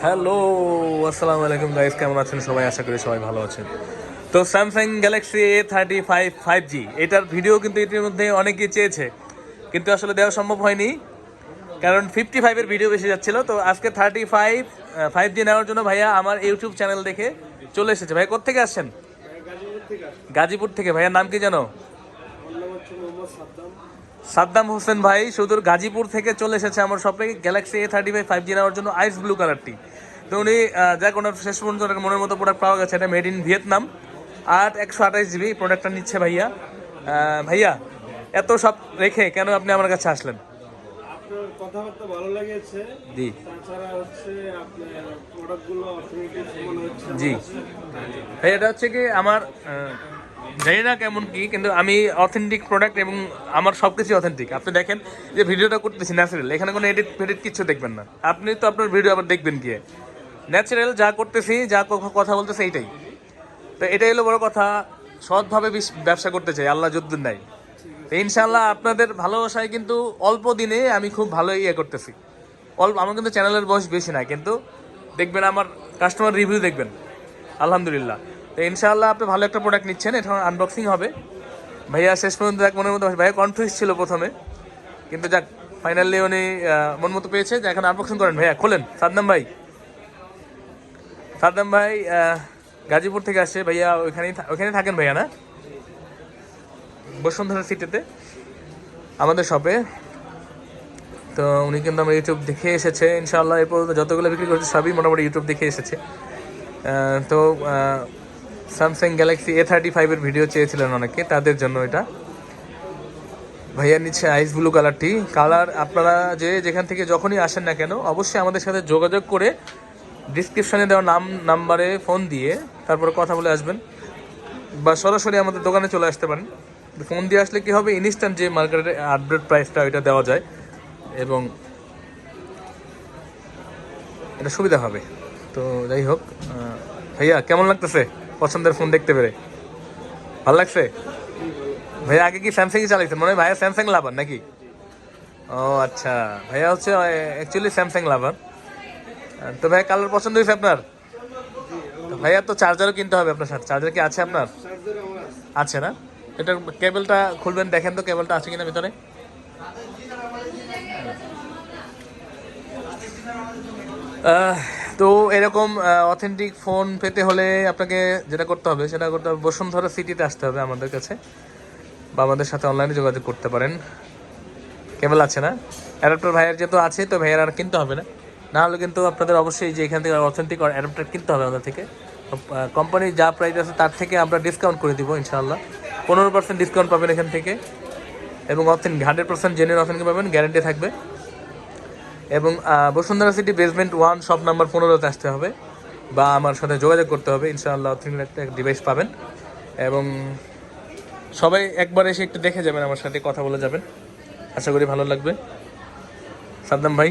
Hello, আসসালামু আলাইকুম guys, কেমন আছেন সবাই? আশা করি সবাই ভালো আছেন। তো স্যামসাং গ্যালাক্সি A35 5G এটার ভিডিও কিন্তু এটির মধ্যে অনেকেই চেয়েছে, কিন্তু আসলে দেওয়া সম্ভব হয়নি, কারণ 55-এর ভিডিও বেশি যাচ্ছিল। তো আজকে 35 5G নেওয়ার জন্য ভাইয়া আমার ইউটিউব চ্যানেল দেখে চলে এসেছে। ভাই কোত্থেকে আসছেন? গাজীপুর থেকে। ভাইয়ার নাম কি জানো? সাদ্দাম হোসেন ভাই সুদূর গাজীপুর থেকে চলে এসেছে আমার শপে গ্যালাক্সি A35 5G নেওয়ার জন্য, আইস ব্লু কালারটি। তো উনি যাক, ওনার শেষ পর্যন্ত ওনার মনের মতো প্রোডাক্ট পাওয়া গেছে। এটা মেড ইন ভিয়েতনাম, 128GB প্রোডাক্টটা নিচ্ছে ভাইয়া। ভাইয়া, এত সব রেখে কেন আপনি আমার কাছে আসলেন? আপনার কথাবার্তা ভালো লেগেছে। জি তাছাড়া হচ্ছে আপনার প্রোডাক্টগুলো অথেন্টিক মনে হচ্ছে। জি ভাই, এটা হচ্ছে কি আমার জানি না কেমন কি, কিন্তু আমি অথেন্টিক প্রোডাক্ট এবং আমার সব কিছুই অথেন্টিক। আপনি দেখেন যে ভিডিওটা করতেছি ন্যাচারাল, এখানে কোনো এডিট ফেডিট কিছু দেখবেন না। আপনি তো আপনার ভিডিও আবার দেখবেন গিয়ে, ন্যাচারাল যা করতেছি, যা কথা বলতেছি এইটাই। তো এটাই হলো বড় কথা, সৎভাবে ব্যবসা করতে চাই, আল্লাহ যদ্দুর নাই। তো ইনশাল্লাহ আপনাদের ভালোবাসায় কিন্তু অল্প দিনে আমি খুব ভালো ইয়ে করতেছি। আমার কিন্তু চ্যানেলের বয়স বেশি না, কিন্তু দেখবেন আমার কাস্টমার রিভিউ দেখবেন, আলহামদুলিল্লাহ। তো ইনশাআল্লাহ আপনি ভালো একটা প্রোডাক্ট নিচ্ছেন, এটা আনবক্সিং হবে। ভাইয়া শেষ পর্যন্ত এক মনের মতো, ভাইয়া কনফিউজ ছিল প্রথমে, কিন্তু যাক ফাইনালি উনি মন মতো পেয়েছে। যে এখন আনবক্সিং করেন ভাইয়া, খোলেন। সাদ্দাম ভাই গাজীপুর থেকে আসছে ভাইয়া, ওইখানেই থাকেন ভাইয়া না, বসুন্ধরা সিটিতে আমাদের শপে। তো উনি কিন্তু আমার ইউটিউব দেখে এসেছে ইনশাআল্লাহ। এরপর যতগুলো বিক্রি করছে সবই মোটামুটি ইউটিউব দেখে এসেছে। তো স্যামসাং গ্যালাক্সি A35-এর ভিডিও চেয়েছিলেন অনেকে, তাদের জন্য এটা। ভাইয়া নিচ্ছে আইস ব্লু কালারটি। কালার আপনারা যেখান থেকে যখনই আসেন না কেন, অবশ্যই আমাদের সাথে যোগাযোগ করে ডিসক্রিপশনে দেওয়া নাম্বারে ফোন দিয়ে তারপরে কথা বলে আসবেন, বা সরাসরি আমাদের দোকানে চলে আসতে পারেন। ফোন দিয়ে আসলে কি হবে, ইনস্ট্যান্ট যে মার্কেটের আপডেট প্রাইসটা ওইটা দেওয়া যায় এবং এটা সুবিধা হবে। তো যাই হোক, ভাইয়া কেমন লাগতেছে পছন্দের ফোন দেখতে পেরে? ভালো লাগছে ভাইয়া? আগে কি স্যামসাংই চালাইছেন মনে হয়? ভাইয়া স্যামসাং লাভার নাকি? ও আচ্ছা, ভাইয়া হচ্ছে অ্যাকচুয়ালি স্যামসাং লাভার। তো ভাইয়া কালার পছন্দ হয়েছে আপনার? তো ভাইয়া তো চার্জারও কিনতে হবে আপনার সাথে। চার্জার কি আছে আপনার? আছে না? এটার কেবলটা খুলবেন, দেখেন তো কেবলটা আছে কিনা ভিতরে। তো এরকম অথেন্টিক ফোন পেতে হলে আপনাকে যেটা করতে হবে বসুন্ধরা সিটিতে আসতে হবে আমাদের কাছে, বা আমাদের সাথে অনলাইনে যোগাযোগ করতে পারেন। কেবল আছে না? অ্যাডাপ্টার ভাইয়ের যেহেতু আছে, তো ভাইয়ের আর কিনতে হবে না। না হলে কিন্তু আপনাদের অবশ্যই যে এখান থেকে অথেন্টিক অ্যাডাপ্টার কিনতে হবে আমাদের থেকে। কোম্পানির যা প্রাইস আছে তার থেকে আমরা ডিসকাউন্ট করে দিব ইনশাআল্লাহ। 15% ডিসকাউন্ট পাবেন এখান থেকে, এবং 100% জেনুইন অথেন্টিক পাবেন, গ্যারান্টি থাকবে। এবং Bashundhara city basement 1 shop number 15-তে আসতে হবে, বা আমার সাথে যোগাযোগ করতে হবে। ইনশাআল্লাহ অথেন্টিক একটা ডিভাইস পাবেন। এবং সবাই একবার এসে একটু দেখে যাবেন, আমার সাথে কথা বলে যাবেন, আশা করি ভালো লাগবে। সাদ্দাম ভাই